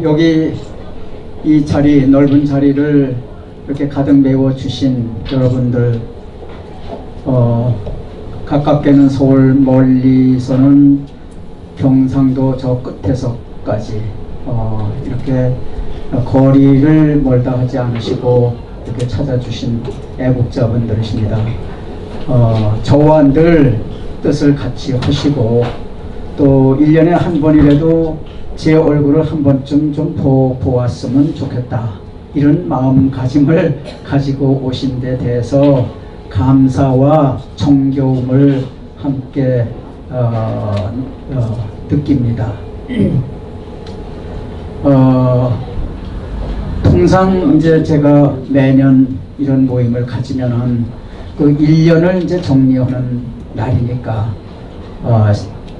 여기 이 자리, 넓은 자리를 이렇게 가득 메워주신 여러분들, 가깝게는 서울, 멀리서는 경상도 저 끝에서까지 이렇게 거리를 멀다 하지 않으시고 이렇게 찾아주신 애국자분들이십니다. 저와 늘 뜻을 같이 하시고 또 1년에 한 번이라도 제 얼굴을 한 번쯤 좀 보았으면 좋겠다, 이런 마음가짐을 가지고 오신 데 대해서 감사와 정겨움을 함께 느낍니다. 통상 이제 제가 매년 이런 모임을 가지면은 그 1년을 이제 정리하는 날이니까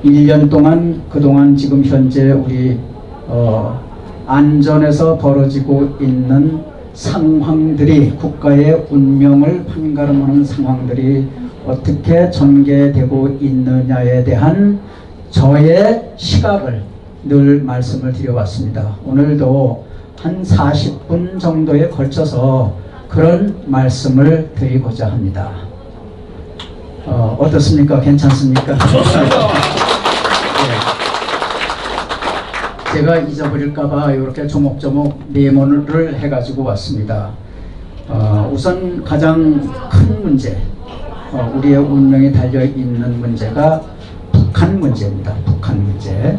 1년 동안 그동안 지금 현재 우리 안전에서 벌어지고 있는 상황들이, 국가의 운명을 판가름하는 상황들이 어떻게 전개되고 있느냐에 대한 저의 시각을 늘 말씀을 드려왔습니다. 오늘도 한 40분 정도에 걸쳐서 그런 말씀을 드리고자 합니다. 어떻습니까? 괜찮습니까? 네. 제가 잊어버릴까봐 이렇게 조목조목 메모를 해가지고 왔습니다. 우선 가장 큰 문제, 우리의 운명이 달려있는 문제가 북한 문제입니다. 북한 문제.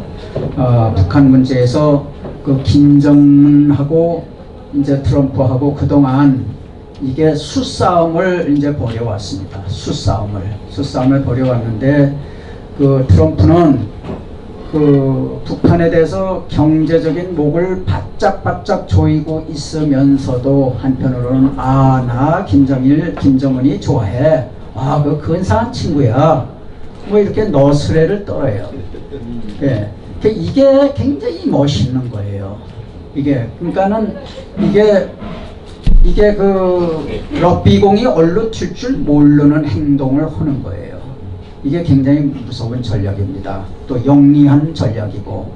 북한 문제에서 그 김정은하고 이제 트럼프하고 그동안 이게 수싸움을 이제 벌여왔습니다. 수싸움을 벌여왔는데, 그 트럼프는 그 북한에 대해서 경제적인 목을 바짝바짝 조이고 있으면서도 한편으로는 나 김정은이 좋아해. 그 근사한 친구야. 뭐 이렇게 너스레를 떨어요. 예. 이게 굉장히 멋있는 거예요. 그러니까는 이게 그 럭비공이 얼로 튈 줄 모르는 행동을 하는 거예요. 이게 굉장히 무서운 전략입니다. 또 영리한 전략이고,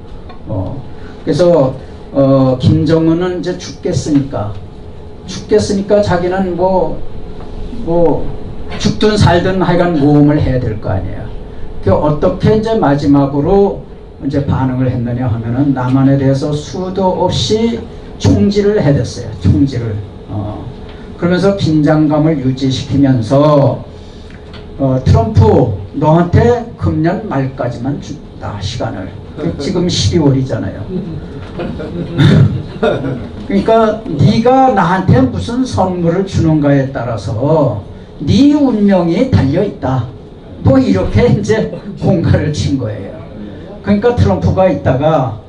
그래서 김정은은 이제 죽겠으니까 자기는 뭐 죽든 살든 하여간 모험을 해야 될 거 아니에요. 어떻게 이제 마지막으로 이제 반응을 했느냐 하면은 남한에 대해서 수도 없이 총질을 해댔어요. 그러면서 긴장감을 유지시키면서 트럼프, 너한테 금년 말까지만 준다, 시간을. 지금 12월이잖아요. 그러니까 네가 나한테 무슨 선물을 주는가에 따라서 네 운명이 달려있다, 뭐 이렇게 이제 공갈을 친 거예요. 그러니까 트럼프가 있다가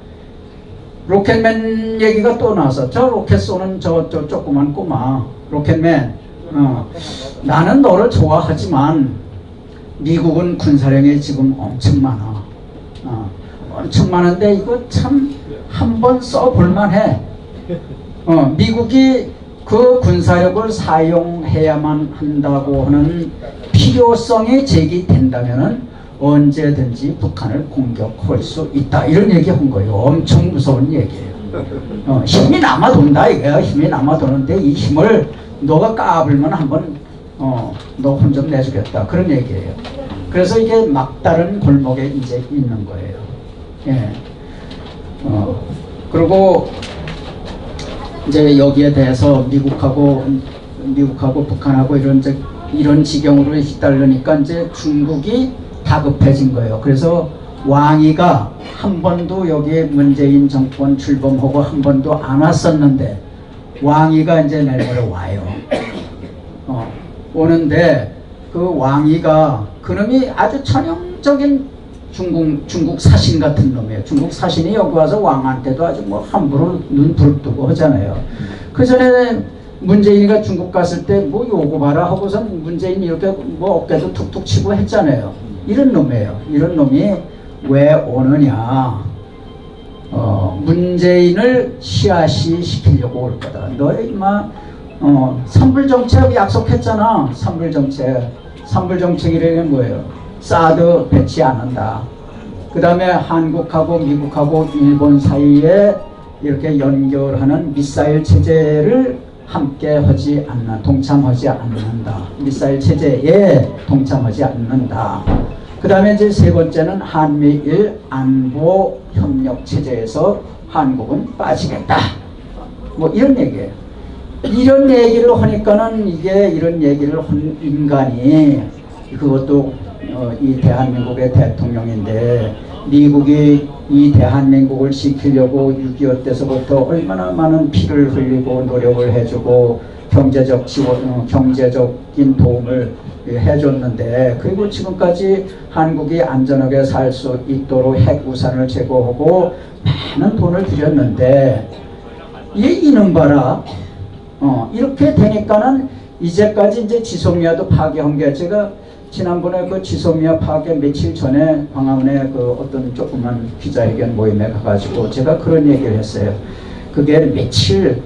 로켓맨 얘기가 또 나와서, 저 로켓 쏘는 저 조그만 꼬마 로켓맨, 나는 너를 좋아하지만 미국은 군사력이 지금 엄청 많아. 엄청 많은데 이거 참 한번 써볼만 해. 미국이 그 군사력을 사용해야만 한다고 하는 필요성이 제기된다면은 언제든지 북한을 공격할 수 있다, 이런 얘기 한 거예요. 엄청 무서운 얘기예요. 힘이 남아돈다 이거야. 힘이 남아도는데 이 힘을 너가 까불면 한번 너 혼 좀 내주겠다, 그런 얘기예요. 그래서 이게 막다른 골목에 이제 있는 거예요. 예. 그리고 이제 여기에 대해서 미국하고 북한하고 이런 지경으로 휘달르니까 이제 중국이 다급해진 거예요. 그래서 왕이가 한 번도 여기에 문재인 정권 출범하고 한 번도 안 왔었는데, 왕이가 이제 내일모레 와요. 오는데 그 왕이가, 그놈이 아주 전형적인 중국 사신 같은 놈이에요. 중국 사신이 여기 와서 왕한테도 아주 뭐 함부로 눈 부릅뜨고 하잖아요. 그 전에 문재인이가 중국 갔을 때 뭐 요거 봐라 하고선 문재인이 이렇게 뭐 어깨도 툭툭 치고 했잖아요. 이런 놈이에요. 이런 놈이 왜 오느냐, 문재인을 씨앗이 시키려고 올 거다. 너 임마 선불정책 약속했잖아. 선불정책이라는 게 뭐예요? 사드 배치 안 한다. 그 다음에 한국하고 미국하고 일본 사이에 이렇게 연결하는 미사일 체제를 함께 하지 않는, 동참하지 않는다. 미사일 체제에 동참하지 않는다. 그 다음에 이제 세 번째는 한미일 안보 협력 체제에서 한국은 빠지겠다. 뭐 이런 얘기예요. 이런 얘기를 하니까는 이게 이런 얘기를 한 인간이 그것도 이 대한민국의 대통령인데 미국이 이 대한민국을 지키려고 6.25 때서부터 얼마나 많은 피를 흘리고 노력을 해주고 경제적 지원, 경제적인 도움을 해줬는데 그리고 지금까지 한국이 안전하게 살 수 있도록 핵우산을 제거하고 많은 돈을 들였는데 이는 봐라. 이렇게 되니까는 이제까지 이제 지소미아도 파괴한 게 제가 지난번에 그 지소미아 파괴 며칠 전에 광화문에 그 어떤 조그만 기자회견 모임에 가가지고 제가 그런 얘기를 했어요. 그게 며칠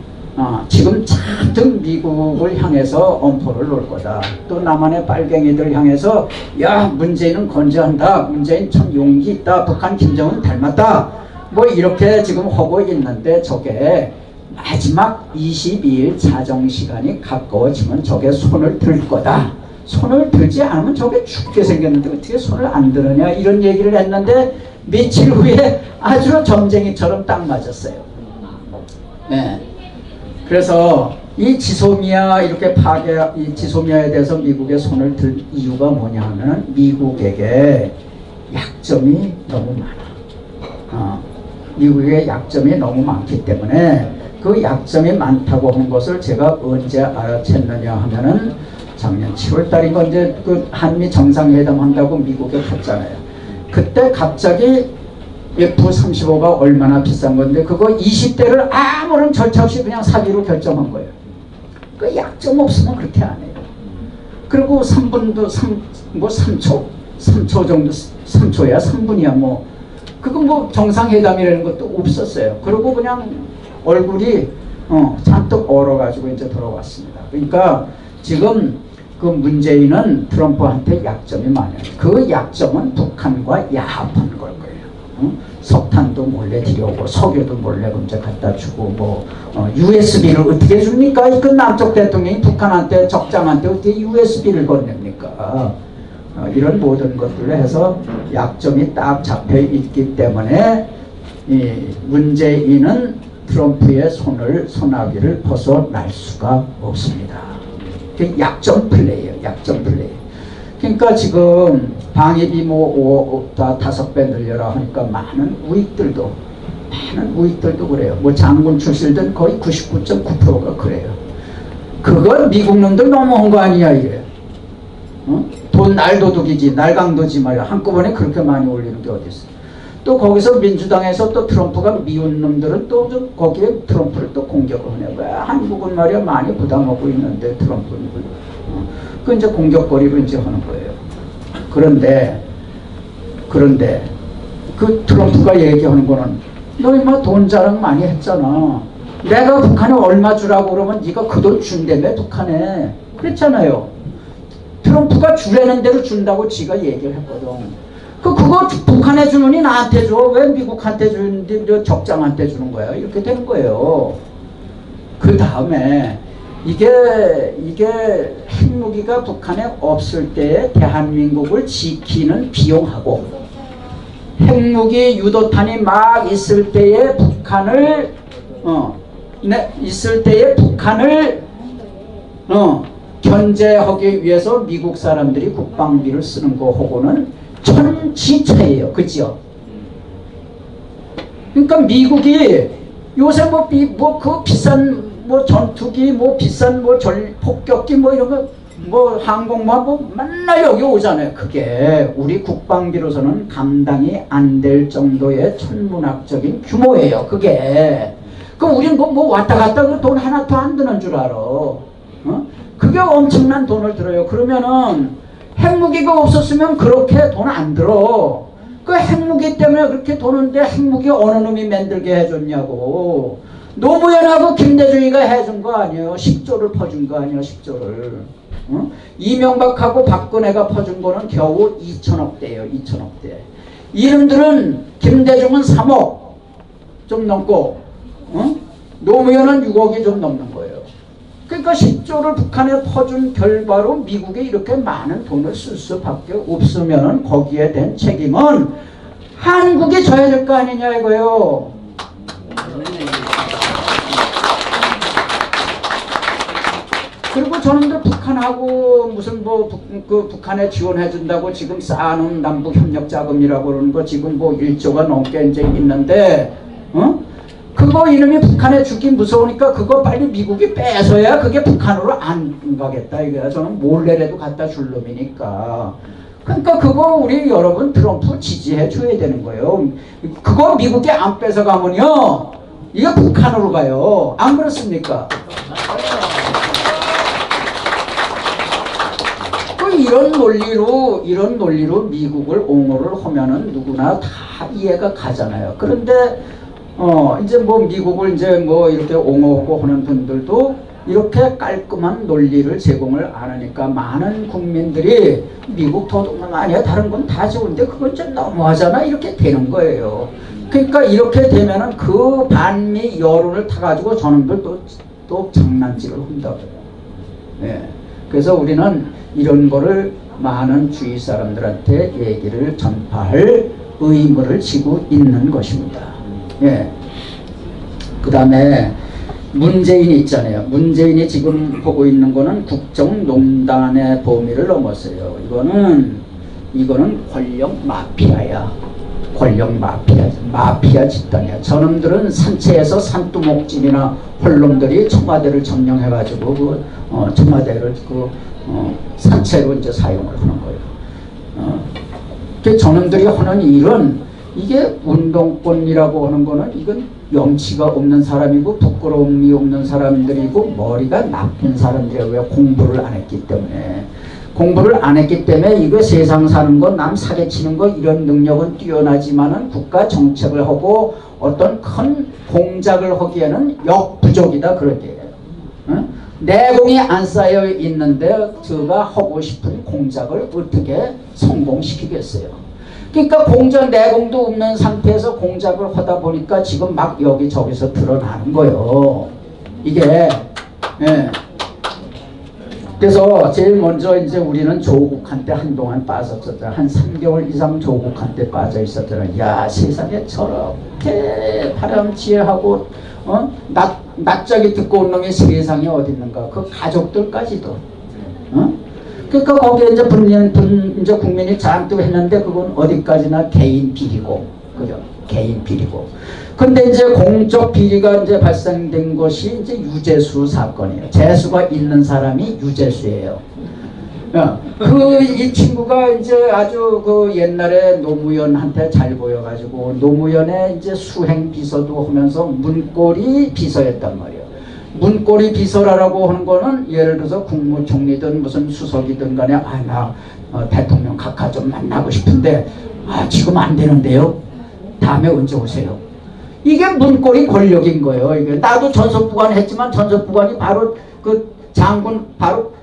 지금 잔뜩 미국을 향해서 엄포를 놓을 거다. 또 남한의 빨갱이들 향해서 야 문재인은 건재한다. 문재인 참 용기 있다. 북한 김정은 닮았다. 뭐 이렇게 지금 하고 있는데 저게 마지막 22일 자정시간이 가까워지면 저게 손을 들 거다. 손을 들지 않으면 저게 죽게 생겼는데 어떻게 손을 안 드느냐 이런 얘기를 했는데 며칠 후에 아주 점쟁이처럼 딱 맞았어요. 네. 그래서 이 지소미아 이렇게 이 지소미아에 대해서 미국의 손을 들 이유가 뭐냐 하면 미국에게 약점이 너무 많아. 미국의 약점이 너무 많기 때문에 그 약점이 많다고 한 것을 제가 언제 알아챘느냐 하면은 작년 7월 달인가 이제 그 한미 정상회담 한다고 미국에 갔잖아요. 그때 갑자기 F-35가 얼마나 비싼 건데 그거 20대를 아무런 절차 없이 그냥 사기로 결정한 거예요. 그 약점 없으면 그렇게 안 해요. 그리고 3분도 3초 정도 3초야 3분이야 뭐 그거 뭐 정상회담이라는 것도 없었어요. 그리고 그냥 얼굴이 잔뜩 얼어가지고 이제 돌아왔습니다. 그러니까 지금 그 문재인은 트럼프한테 약점이 많아요. 그 약점은 북한과 야합하는 걸 거예요. 석탄도 몰래 들여오고 석유도 몰래 먼저 갖다 주고 뭐 USB를 어떻게 줍니까? 그 남쪽 대통령이 북한한테 적장한테 어떻게 USB를 건넵니까? 이런 모든 것들을 해서 약점이 딱 잡혀 있기 때문에 이 문재인은 트럼프의 소나기를 벗어날 수가 없습니다. 약점 플레이예요. 약점 플레이. 그러니까 지금 방위비 뭐 5배 늘려라 하니까 많은 우익들도 그래요. 뭐 장군 출신들 거의 99.9%가 그래요. 그건 미국 놈들 너무한 거 아니야 이래. 돈 날도둑이지 날강도지 말이야. 한꺼번에 그렇게 많이 올리는 게 어디 있어. 또 거기서 민주당에서 또 트럼프가 미운 놈들은 또 거기에 트럼프를 또 공격을 하네. 왜 한국은 말이야 많이 부담하고 있는데 트럼프는 그 이제 공격거리로 이제 하는 거예요. 그런데 그 트럼프가 얘기하는 거는 너 임마 돈 자랑 많이 했잖아. 내가 북한에 얼마 주라고 그러면 네가 그 돈 준다며 북한에 그랬잖아요. 트럼프가 주라는 대로 준다고 지가 얘기를 했거든. 그거 북한에 주느니 나한테 줘. 왜 미국한테 주는데 적장한테 주는 거야? 이렇게 되는 거예요. 그 다음에 이게 핵무기가 북한에 없을 때에 대한민국을 지키는 비용하고 핵무기 유도탄이 막 있을 때에 북한을 견제하기 위해서 미국 사람들이 국방비를 쓰는 거하고는 천지차예요. 그죠? 그러니까 미국이 요새 그 비싼 전투기 비싼 폭격기 이런 거 항공모함 맨날 여기 오잖아요. 그게 우리 국방비로서는 감당이 안 될 정도의 천문학적인 규모예요. 그게 우린 왔다 갔다 돈 하나도 안 드는 줄 알아. 그게 엄청난 돈을 들어요. 그러면은 핵무기가 없었으면 그렇게 돈 안 들어. 그 핵무기 때문에 그렇게 도는데 핵무기 어느 놈이 만들게 해줬냐고. 노무현하고 김대중이가 해준 거 아니에요. 10조를 퍼준 거 아니에요. 10조를. 이명박하고 박근혜가 퍼준 거는 겨우 2천억대예요. 2천억대. 이놈들은 김대중은 3억 좀 넘고 어? 노무현은 6억이 좀 넘는 거예요. 그러니까 10조를 북한에 퍼준 결과로 미국이 이렇게 많은 돈을 쓸 수밖에 없으면 거기에 대한 책임은 한국이 져야 될 거 아니냐 이거예요. 그리고 저놈들 북한하고 무슨 뭐 그 북한에 지원해 준다고 지금 쌓아놓은 남북 협력 자금이라고 그러는 거 지금 뭐 1조가 넘게 이제 있는데, 그거 이름이 북한에 주기 무서우니까 그거 빨리 미국이 뺏어야 그게 북한으로 안 가겠다 이거야. 저는 몰래라도 갖다 줄 놈이니까. 그러니까 그거 우리 여러분 트럼프 지지해 줘야 되는 거예요. 그거 미국이 안 뺏어가면요 이게 북한으로 가요. 안 그렇습니까? 이런 논리로 미국을 옹호를 하면은 누구나 다 이해가 가잖아요. 그런데 이제 뭐 미국을 이제 뭐 이렇게 옹호하고 하는 분들도 이렇게 깔끔한 논리를 제공을 안 하니까 많은 국민들이 미국 도둑놈 아니야 다른 건 다 좋은데 그건 좀 너무하잖아 이렇게 되는 거예요. 그러니까 이렇게 되면은 그 반미 여론을 타가지고 저놈들 또 장난질을 한다고요. 네. 그래서 우리는 이런 거를 많은 주위 사람들한테 얘기를 전파할 의무를 지고 있는 것입니다. 예. 그 다음에 문재인이 있잖아요. 문재인이 지금 보고 있는 거는 국정농단의 범위를 넘었어요. 이거는 권력 마피아야. 권력 마피아 집단이야. 저놈들은 산채에서 산두목진이나 홀놈들이 청와대를 점령해가지고 청와대를 산채로 이제 사용을 하는 거예요. 저놈들이 하는 일은 이게 운동권이라고 하는 거는 이건 염치가 없는 사람이고 부끄러움이 없는 사람들이고 머리가 나쁜 사람들이에요. 왜? 공부를 안 했기 때문에. 공부를 안 했기 때문에 이거 세상 사는 거 남 사기치는 거 이런 능력은 뛰어나지만은 국가 정책을 하고 어떤 큰 공작을 하기에는 역부족이다 그러게요. 내공이 안 쌓여 있는데 제가 하고 싶은 공작을 어떻게 성공시키겠어요. 그러니까 공작 내공도 없는 상태에서 공작을 하다 보니까 지금 막 여기저기서 드러나는 거예요. 이게 예. 그래서 제일 먼저 이제 우리는 조국한테 한동안 빠졌었잖아. 한 3개월 이상 조국한테 빠져 있었잖아. 야 세상에 저렇게 파렴치하고 낯짝이 듣고 온 놈이 세상에 어디 있는가. 그 가족들까지도. 그러니까 거기에 이제 국민이 잔뜩 했는데 그건 어디까지나 개인 비리고, 그죠? 개인 비리고. 근데 이제 공적 비리가 이제 발생된 것이 이제 유재수 사건이에요. 재수가 있는 사람이 유재수예요. 이 친구가 이제 아주 그 옛날에 노무현한테 잘 보여가지고 노무현의 이제 수행 비서도 하면서 문고리 비서였단 말이에요. 문고리 비서라고 하는 거는 예를 들어서 국무총리든 무슨 수석이든 간에 나 대통령 각하 좀 만나고 싶은데 지금 안 되는데요. 다음에 언제 오세요. 이게 문고리 권력인 거예요. 이게 나도 전속부관 했지만 전속부관이 바로 그 장군 바로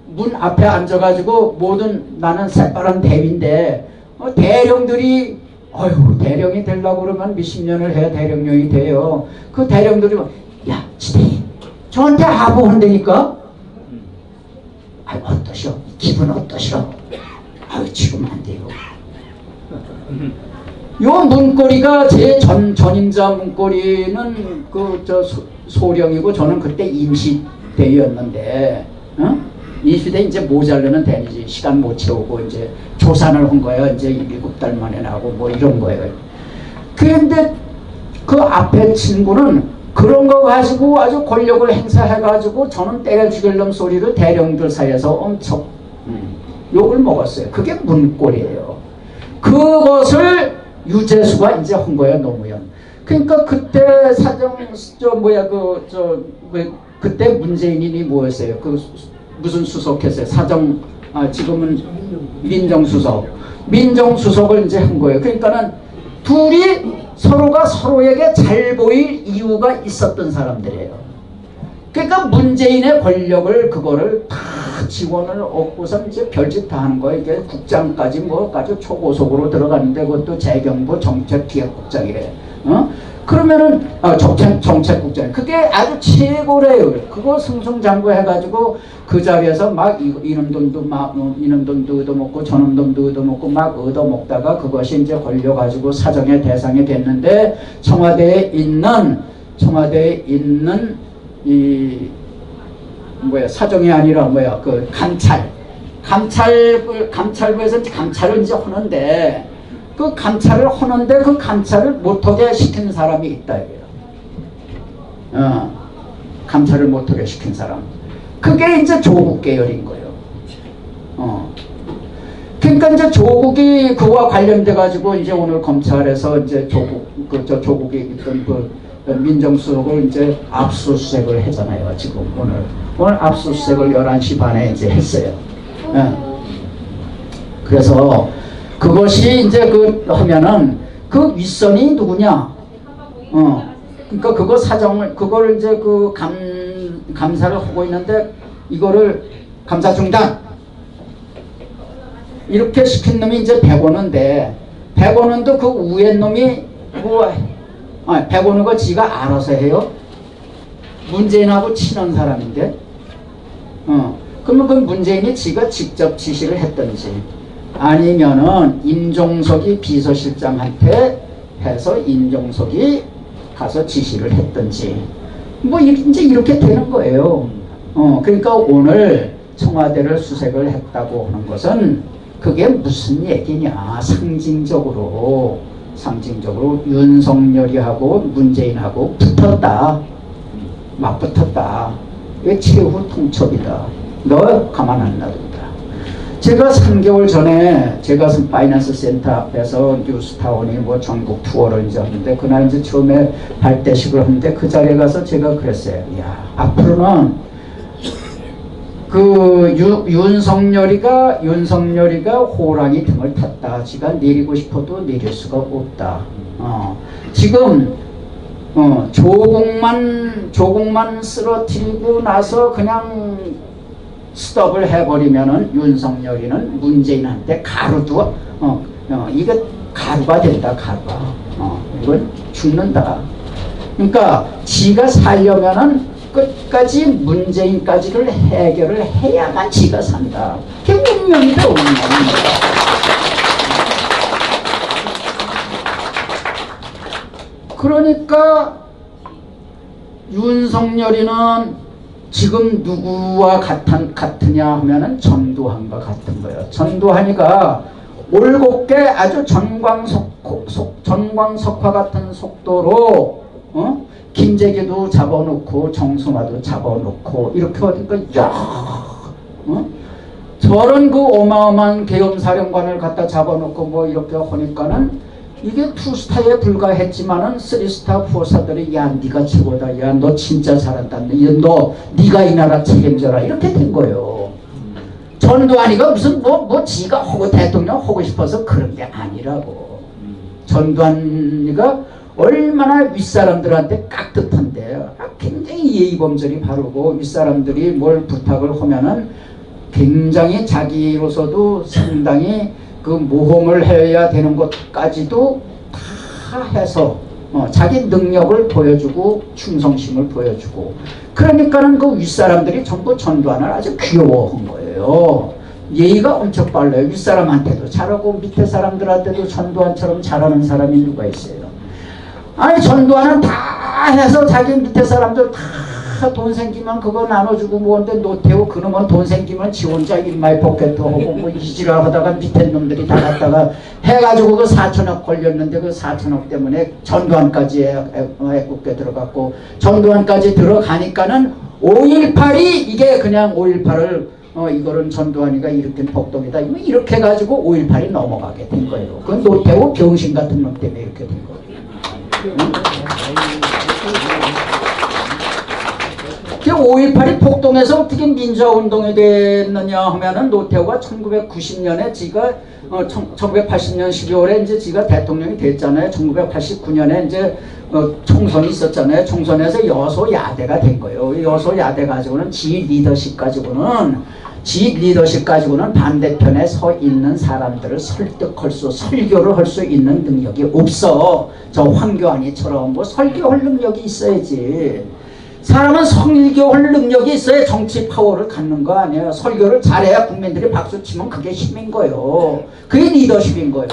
문 앞에 앉아가지고 모든 나는 새파란 대위인데 대령들이 대령이 되려고 그러면 몇십 년을 해야 대령령이 돼요. 그 대령들이 야 지대희 저한테 하부한다니까. 어떠셔? 기분 어떠셔? 지금 안 돼요. 요 문고리가 제 전임자 문고리는 소령이고 저는 그때 임시대였는데 임시대 이제 모자르는 대리지 시간 못 채우고 이제 조산을 한 거예요. 이제 7달 만에 나고 뭐 이런 거예요. 그런데 그 앞에 친구는 그런 거 가지고 아주 권력을 행사해가지고 저는 때려 죽일 놈 소리를 대령들 사이에서 엄청 욕을 먹었어요. 그게 문고리예요. 그것을 유재수가 이제 한 거예요, 노무현. 그러니까 그때 그때 문재인이 뭐였어요? 무슨 수석했어요? 지금은 민정수석을 이제 한 거예요. 그러니까는 둘이 서로가 서로에게 잘 보일 이유가 있었던 사람들이에요. 그러니까 문재인의 권력을 그거를 다 지원을 얻고서 이제 별짓 다 하는 거예요. 이게 국장까지 뭐까지 초고속으로 들어가는데 그것도 재경부 정책기획국장이래. 그러면은 정책국장 그게 아주 최고래요. 그거 승승장구 해가지고 그 자리에서 막 이놈 돈도 막 이놈 돈도 얻어먹고 저놈 돈도 얻어먹고 막 얻어먹다가 그것이 이제 걸려가지고 사정의 대상이 됐는데 청와대에 있는 이 사정이 아니라 그 감찰부에서 이제 감찰을 이제 하는데 그 감찰을 하는데 그 감찰을 못하게 시킨 사람이 있다 이거예요. 감찰을 못하게 시킨 사람. 그게 이제 조국 계열인 거예요. 그러니까 이제 조국이 그와 관련돼 가지고 이제 오늘 검찰에서 이제 조국이 있던 그 민정수석을 이제 압수수색을 했잖아요. 지금 오늘 압수수색을 11시 반에 이제 했어요. 그래서 그것이 이제 하면은 그 윗선이 누구냐? 그러니까 그거 사정을 그거를 이제 감사를 하고 있는데 이거를 감사 중단 이렇게 시킨 놈이 이제 백원인데 백원은도 그 위에 놈이 백원은 거 지가 알아서 해요. 문재인하고 친한 사람인데 그러면 그 문재인이 지가 직접 지시를 했던지 아니면은 임종석이 비서실장한테 해서 임종석이 가서 지시를 했던지 이제 이렇게 되는 거예요. 그러니까 오늘 청와대를 수색을 했다고 하는 것은 그게 무슨 얘기냐? 상징적으로 윤석열이하고 문재인하고 붙었다. 막 붙었다. 이게 최후 통첩이다. 너 가만 안 놔둔다. 제가 3개월 전에 제가 파이낸스 센터 앞에서 뉴스타운이 전국 투어를 이제 하는데 그날 이제 처음에 발대식을 하는데 그 자리에 가서 제가 그랬어요. 야, 앞으로는 윤석열이가 호랑이 등을 탔다. 지가 내리고 싶어도 내릴 수가 없다. 지금 조국만 쓰러뜨리고 나서 그냥 스톱을 해버리면은 윤석열이는 문재인한테 가루도 이거 가루가 된다. 이건 죽는다. 그러니까 지가 살려면은 끝까지 문재인까지를 해결을 해야만 지가 산다. 그게 운명이다. 그러니까 윤석열이는 지금 누구와 같으냐 하면은 전두환과 같은 거예요. 전두환이가 올곧게 아주 전광석화 같은 속도로 김재기도 잡아놓고 정순화도 잡아놓고 이렇게 하니까 저런 그 어마어마한 계엄사령관을 갖다 잡아놓고 이렇게 하니까는 이게 투스타에 불과했지만은 쓰리스타 포사들이 야 네가 최고다. 야 너 진짜 잘한다. 네가 이 나라 책임져라. 이렇게 된 거예요. 전두환이가 무슨 지가 대통령 하고 싶어서 그런 게 아니라고. 전두환이가 얼마나 윗사람들한테 깍듯한데 굉장히 예의범절이 바르고 윗사람들이 뭘 부탁을 하면은 굉장히 자기로서도 상당히 그 모험을 해야 되는 것까지도 다 해서 자기 능력을 보여주고 충성심을 보여주고 그러니까는 그 윗사람들이 전부 전두환을 아주 귀여워한 거예요. 예의가 엄청 빨라요. 윗사람한테도 잘하고 밑에 사람들한테도 전두환처럼 잘하는 사람이 누가 있어요. 아니 전두환은 다 해서 자기 밑에 사람들 다 돈 생기면 그거 나눠주고 뭐는데 노태우 그놈은 돈 생기면 지 혼자 인마이 포켓하고 이지랄 하다가 밑에 놈들이 다 갖다가 해가지고 그 4천억 걸렸는데 그 4천억 때문에 전두환까지 애국게 들어갔고 전두환까지 들어가니까는 5.18이 이게 그냥 5.18을 이거는 전두환이가 일으킨 폭동이다. 이렇게 해가지고 5.18이 넘어가게 된 거예요. 그건 노태우 병신 같은 놈 때문에 이렇게 된 거예요. 5.18이 폭동에서 어떻게 민주화운동이 됐느냐 하면은 노태우가 1990년에 지가 1980년 12월에 이제 지가 대통령이 됐잖아요. 1989년에 이제 총선이 있었잖아요. 총선에서 여소야대가 된 거예요. 여소야대 가지고는 지 리더십 가지고는 지 리더십 가지고는 반대편에 서 있는 사람들을 설득할 수, 설교를 할 수 있는 능력이 없어. 저 황교안이처럼 뭐 설교할 능력이 있어야지. 사람은 설교할 능력이 있어야 정치 파워를 갖는 거 아니에요. 설교를 잘해야 국민들이 박수 치면 그게 힘인 거예요. 그게 리더십인 거예요.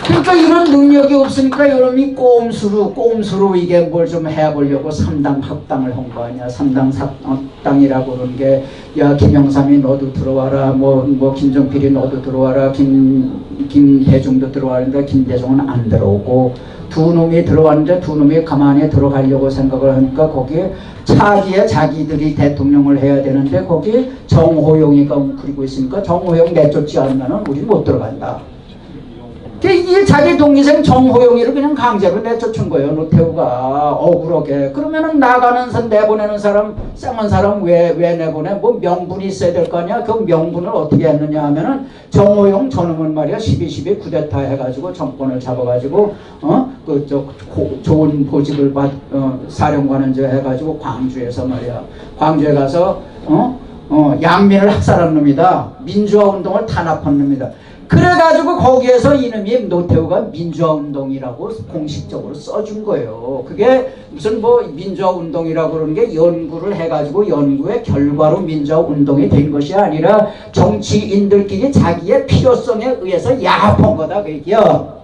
그러니까 이런 능력이 없으니까 여러분이 꼼수로 이게 뭘 좀 해보려고 3당 합당을 한 거 아니야. 3당 합당이라고 그러는 게, 야, 김영삼이 너도 들어와라, 김종필이 너도 들어와라, 김대중도 들어와는데 김대중은 안 들어오고, 두 놈이 들어왔는데 두 놈이 가만히 들어가려고 생각을 하니까 거기에 차기에 자기들이 대통령을 해야 되는데 거기 정호용이가 웅크리고 있으니까 정호용 내쫓지 않으면 우리 못 들어간다. 이 자기 동기생 정호용이를 그냥 강제로 내쫓은 거예요. 노태우가 억울하게. 그러면은 나가는 선 내보내는 사람, 쌍한 사람 왜 내보내? 뭐 명분이 있어야 될 거 아니야? 그 명분을 어떻게 했느냐 하면은 정호용 저놈은 말이야 12.12 쿠데타 해가지고 정권을 잡아가지고 좋은 보직을 사령관은 해가지고 광주에서 말이야. 광주에 가서 양민을 학살한 놈이다. 민주화 운동을 탄압한 놈이다. 그래가지고 거기에서 이놈이 노태우가 민주화운동이라고 공식적으로 써준 거예요. 그게 무슨 민주화운동이라고 그러는 게 연구를 해가지고 연구의 결과로 민주화운동이 된 것이 아니라 정치인들끼리 자기의 필요성에 의해서 야합한 거다. 그게요.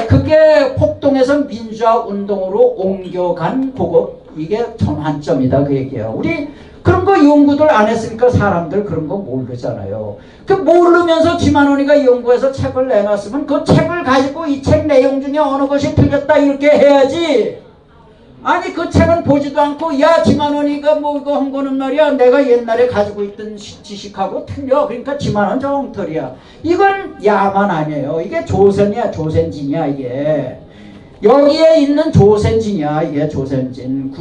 그게 폭동에서 민주화운동으로 옮겨간 이게 전환점이다. 그 얘기예요. 우리 그런 거 연구들 안 했으니까 사람들 그런 거 모르잖아요. 그 모르면서 지만원이가 연구해서 책을 내놨으면 그 책을 가지고 이 책 내용 중에 어느 것이 틀렸다 이렇게 해야지. 아니 그 책은 보지도 않고 야 지만원이가 이거 한 거는 말이야 내가 옛날에 가지고 있던 지식하고 틀려. 그러니까 지만원 저 엉터리야. 이건 야만 아니에요. 이게 조선이야. 조선진이야 이게. 여기에 있는 조선진이야. 이게 조선진.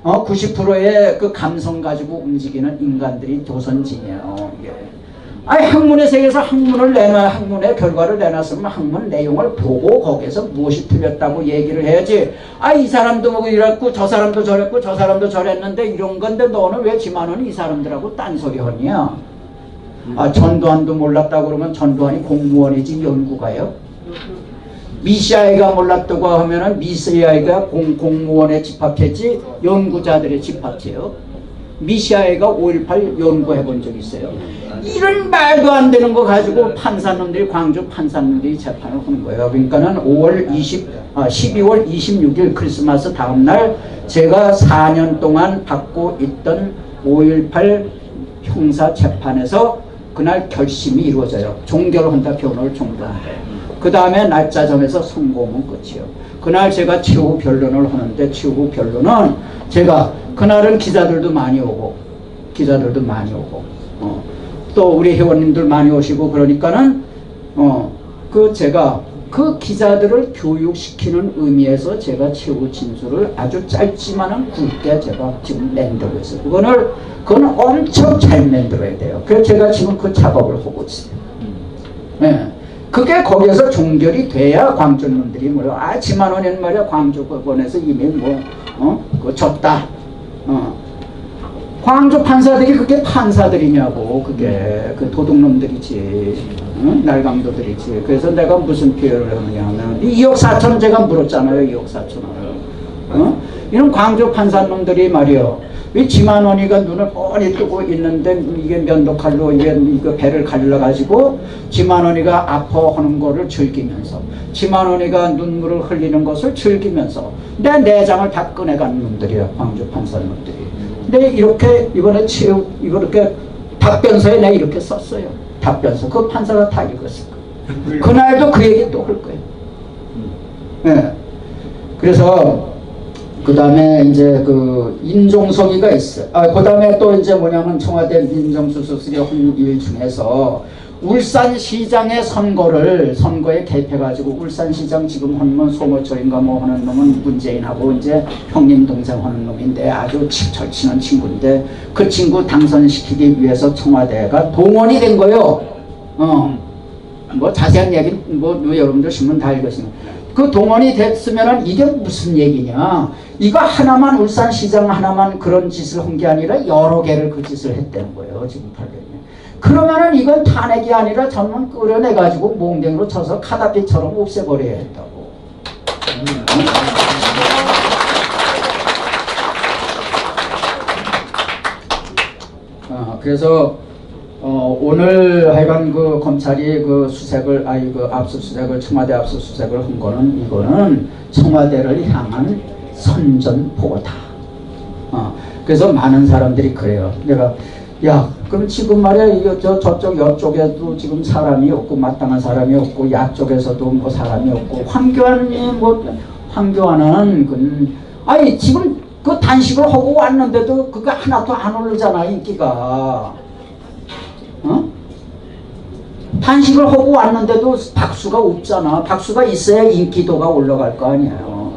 90%의 그 감성 가지고 움직이는 인간들이 조선진이에요. 이게. 아니 학문의 세계에서 학문의 결과를 내놨으면 학문 내용을 보고 거기에서 무엇이 틀렸다고 얘기를 해야지. 이 사람도 이랬고 저 사람도 저랬고 저 사람도 저랬는데 이런 건데 너는 왜 지만은 이 사람들하고 딴소리 하냐. 전두환도 몰랐다고 그러면 전두환이 공무원이지 연구가요? 미시아이가 몰랐다고 하면은 미시아이가 공무원에 집합했지 연구자들의 집합체요. 미시아이가 5.18 연구해 본 적 있어요. 이런 말도 안 되는 거 가지고 판사놈들이 광주 판사놈들이 재판을 하는 거예요. 그러니까는 12월 26일 크리스마스 다음날 제가 4년 동안 받고 있던 5.18 형사 재판에서 그날 결심이 이루어져요. 종결한다. 변호를 종결한다. 그 다음에 날짜 정해서 선고하면 끝이에요. 그날 제가 최후 변론을 하는데 최후 변론은 제가 그날은 기자들도 많이 오고 또 우리 회원님들 많이 오시고 그러니까는 제가 그 기자들을 교육시키는 의미에서 제가 최후 진술을 아주 짧지만은 굵게 제가 지금 만들고 있어요. 그건 엄청 잘 만들어야 돼요. 그래서 제가 지금 그 작업을 하고 있어요. 네. 그게 거기에서 종결이 돼야 광주 놈들이 지만원에는 말이야 광주법원에서 이미 그거 졌다. 광주 판사들이 그게 판사들이냐고. 그게 그 도둑놈들이지. 날강도들이지. 그래서 내가 무슨 표현을 하느냐 하면 2억 4천 제가 물었잖아요. 2억 4천을. 이런 광주 판사놈들이 말이요. 왜 지만원이가 눈을 뻔히 뜨고 있는데 이게 면도칼로 이거 배를 갈라가지고 지만원이가 아파하는 거를 즐기면서 지만원이가 눈물을 흘리는 것을 즐기면서 내 내장을 다 꺼내간 놈들이야. 광주 판사놈들이. 근데 이번에 이렇게 답변서에 내가 이렇게 썼어요. 답변서. 그 판사가 다 읽었을 거예요. 그날도 그 얘기 또 할 거예요. 네. 그래서 그 다음에 이제 그 인종서기가 있어요. 그 다음에 또 이제 뭐냐면 청와대 민정수석실이 한 일 중에서 울산시장의 선거에 개입해가지고 울산시장 지금 하는 소모철인가 하는 놈은 문재인하고 이제 형님 동생 하는 놈인데 아주 절친한 친구인데 그 친구 당선시키기 위해서 청와대가 동원이 된 거예요. 뭐 자세한 얘기는 뭐 여러분들 신문 다 읽으시면 그 동원이 됐으면은 이게 무슨 얘기냐? 이거 하나만 울산시장 하나만 그런 짓을 한 게 아니라 여러 개를 그 짓을 했다는 거예요. 지금 800년. 그러면은 이건 탄핵이 아니라 전문 끌어내 가지고 몽댕이로 쳐서 카다피처럼 없애버려야 했다고. 그래서 오늘 하여간 그 검찰이 그 수색을 그 압수수색을 청와대 압수수색을 한 거는 이거는 청와대를 향한 선전포고다. 그래서 많은 사람들이 그래요. 내가 야 그럼 지금 말이야 이거 저쪽 여쪽에도 지금 사람이 없고 마땅한 사람이 없고 야쪽에서도 뭐 사람이 없고 황교안이 뭐 황교안은 아니 지금 그 단식을 하고 왔는데도 그거 하나도 안 오르잖아 인기가. 단식을 하고 왔는데도 박수가 없잖아. 박수가 있어야 인기도가 올라갈 거 아니에요.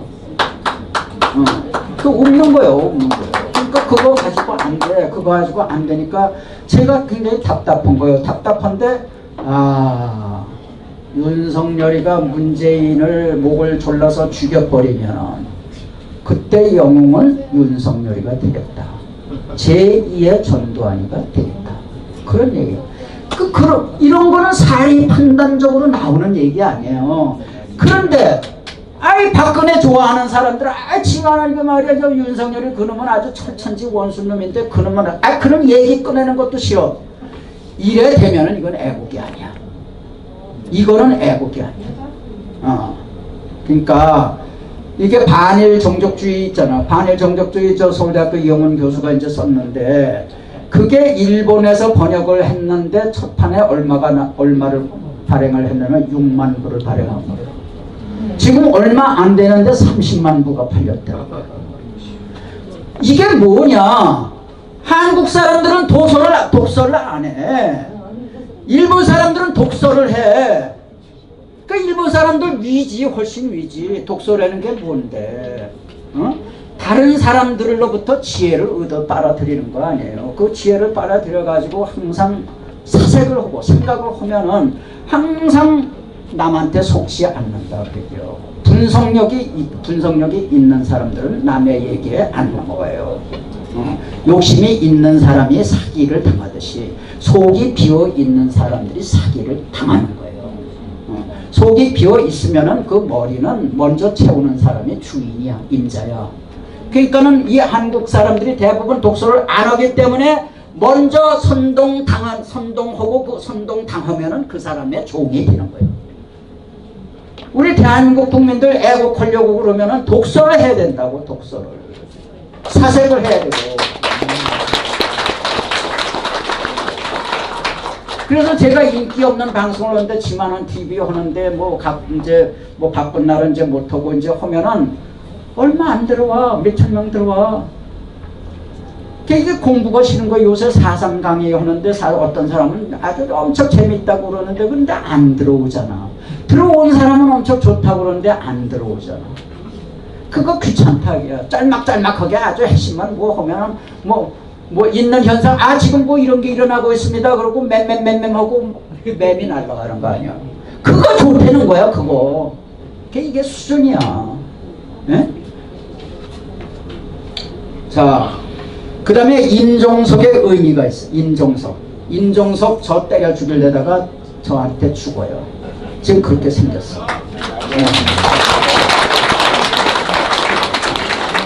그 없는 거예요. 없는 거예요. 그러니까 그거 가지고 안 돼. 그거 가지고 안 되니까 제가 굉장히 답답한 거예요. 답답한데 윤석열이가 문재인을 목을 졸라서 죽여버리면 그때 영웅은 윤석열이가 되겠다. 제2의 전두환이가 되겠다. 그런 얘기예요. 이런 거는 사리 판단적으로 나오는 얘기 아니에요. 그런데 박근혜 좋아하는 사람들 지만한 그 말이야 저 윤석열이 그놈은 아주 천천지 원수놈인데 그놈은 그럼 얘기 꺼내는 것도 싫어. 이래 되면은 이건 애국이 아니야. 이거는 애국이 아니야. 그러니까 이게 반일 정족주의 있잖아. 반일 정족주의 저 서울대학교 이영훈 교수가 이제 썼는데 그게 일본에서 번역을 했는데 첫 판에 얼마를 발행을 했냐면 6만 부를 발행한 거예요. 지금 얼마 안 되는데 30만 부가 팔렸대요. 이게 뭐냐? 한국 사람들은 독서를 안 해. 일본 사람들은 독서를 해. 그러니까 일본 사람들 위지, 훨씬 위지. 독서라는 게 뭔데? 다른 사람들로부터 지혜를 얻어 빨아들이는 거 아니에요. 그 지혜를 빨아들여 가지고 항상 사색을 하고 생각을 하면은 항상 남한테 속지 않는다 그러죠. 분석력이 있는 사람들은 남의 얘기에 안 넘어가요. 욕심이 있는 사람이 사기를 당하듯이 속이 비어 있는 사람들이 사기를 당하는 거예요. 속이 비어 있으면은 그 머리는 먼저 채우는 사람이 주인이야, 임자야. 그러니까는 이 한국 사람들이 대부분 독서를 안 하기 때문에 먼저 선동하고 그 선동당하면은 그 사람의 종이 되는 거예요. 우리 대한민국 국민들 애국하려고 그러면은 독서를 해야 된다고. 독서를 사색을 해야 되고. 그래서 제가 인기 없는 방송을 하는데 지만한 TV 하는데 이제 바쁜 날은 이제 못하고 이제 하면은 얼마 안 들어와. 몇천 명 들어와. 이게 공부가 싫은 거예요. 요새 4.3 강의 하는데 어떤 사람은 아주 엄청 재밌다고 그러는데 근데 안 들어오잖아. 들어온 사람은 엄청 좋다고 그러는데 안 들어오잖아. 그거 귀찮다. 짤막짤막하게 아주 핵심만 하면 있는 현상 지금 이런 게 일어나고 있습니다. 그러고 맴하고 맴이 날아가는 거 아니야. 그거 좋다는 거야. 그거 이게 수준이야. 네? 자, 그 다음에 인종석의 의미가 있어. 인종석 저 때려 죽이려다가 저한테 죽어요. 지금 그렇게 생겼어.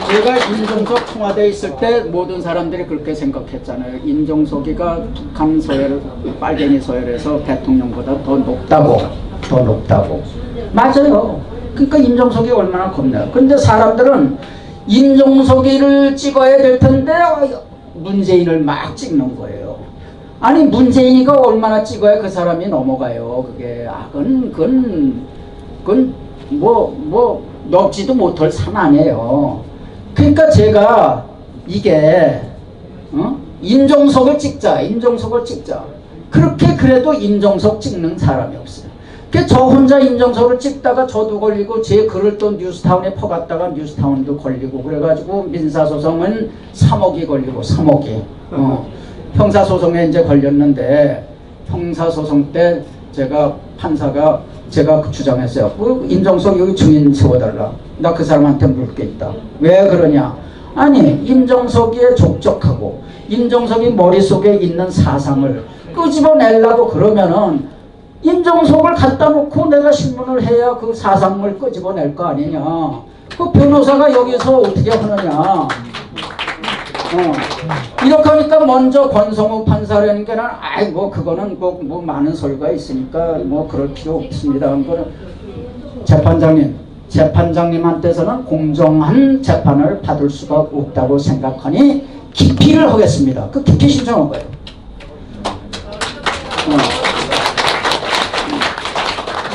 제가 인종석 청와대에 있을 때 모든 사람들이 그렇게 생각했잖아요. 인종석이가 북한 서열, 빨갱이 서열에서 대통령보다 더 높다고. 맞아요. 그러니까 인종석이 얼마나 겁나요. 근데 사람들은 인종석이를 찍어야 될 텐데 문재인을 막 찍는 거예요. 아니 문재인이가 얼마나 찍어야 그 사람이 넘어가요. 그게 그건 넘지도 못할 산 아니에요. 그러니까 제가 이게 인종석을 찍자. 그렇게 그래도 인종석 찍는 사람이 없어요. 저 혼자 인종석을 찍다가 저도 걸리고 제 글을 또 뉴스타운에 퍼갔다가 뉴스타운도 걸리고 그래가지고 민사소송은 3억이 걸리고 3억이 형사소송에 이제 걸렸는데 형사소송 때 제가 판사가 제가 그 주장했어요. 임종석 여기 증인 세워달라. 나 그 사람한테 물을 게 있다. 왜 그러냐? 아니 임종석이 족적하고 임종석이 머릿속에 있는 사상을 끄집어내려고 그러면은 임종석을 갖다 놓고 내가 신문을 해야 그 사상을 끄집어낼 거 아니냐. 그 변호사가 여기서 어떻게 하느냐. 이렇게 하니까 먼저 권성우 판사라니까 아이 뭐 그거는 뭐 많은 소리가 있으니까 뭐 그럴 필요 없습니다. 그거는 재판장님한테서는 공정한 재판을 받을 수가 없다고 생각하니 기피를 하겠습니다. 그 기피 신청한 거예요.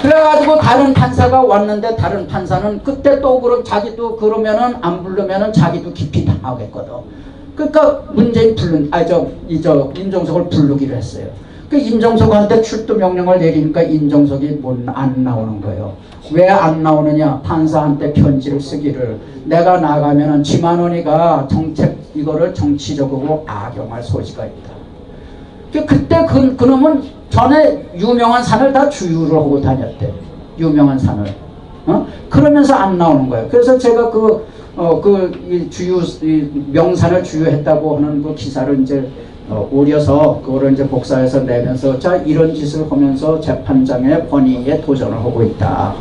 그래가지고 다른 판사가 왔는데 다른 판사는 그때 또 그럼 자기도 그러면은 안 부르면은 자기도 기피 당하겠거든. 그러니까 문재인 임종석을 부르기로 했어요. 그 임종석한테 출두 명령을 내리니까 임종석이 안 나오는 거예요. 왜 안 나오느냐? 판사한테 편지를 쓰기를 내가 나가면은 지만원이가 이거를 정치적으로 악용할 소지가 있다. 그때 그놈은 전에 유명한 산을 다 주유를 하고 다녔대. 유명한 산을. 그러면서 안 나오는 거예요. 그래서 제가 명산을 주유했다고 하는 그 기사를 이제 오려서 그거를 이제 복사해서 내면서 자 이런 짓을 하면서 재판장의 권위에 도전을 하고 있다.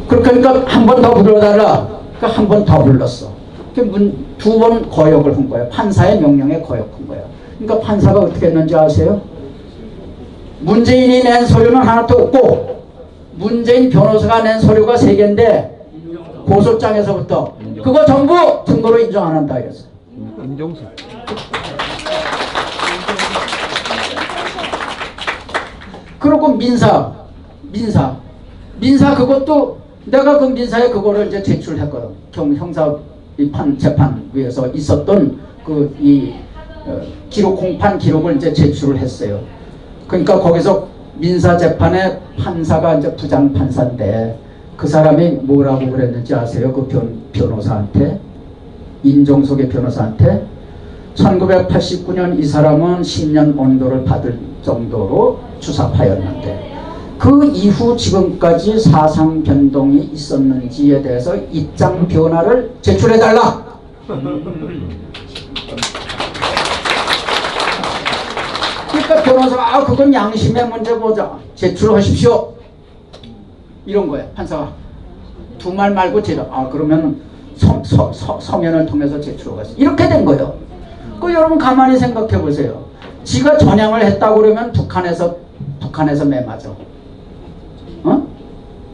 그러니까 한 번 더 불러달라. 한 번 더 불렀어. 두 번 거역을 한 거예요. 판사의 명령에 거역한 거예요. 그러니까 판사가 어떻게 했는지 아세요? 문재인이 낸 서류는 하나도 없고 문재인 변호사가 낸 서류가 3개인데 고소장에서부터 그거 전부 증거로 인정 안 한다 이랬어요. 임종석. 그리고 민사 그것도 내가 그 민사에 그거를 이제 제출했거든. 형사 재판부에서 있었던 기록 공판 기록을 이제 제출을 했어요. 그러니까 거기서 민사 재판의 판사가 이제 부장 판사인데 그 사람이 뭐라고 그랬는지 아세요? 그 변호사한테 임종석의 변호사한테 1989년 이 사람은 10년 온도를 받을 정도로 주사파였는데 그 이후 지금까지 사상 변동이 있었는지에 대해서 입장 변화를 제출해달라. 그러니까 변호사가 그건 양심의 문제 보자. 제출하십시오. 이런 거예요. 판사가 두 말 말고 그러면 서면을 통해서 제출하겠어. 이렇게 된 거예요. 여러분 가만히 생각해 보세요. 지가 전향을 했다고 그러면 북한에서 매맞아.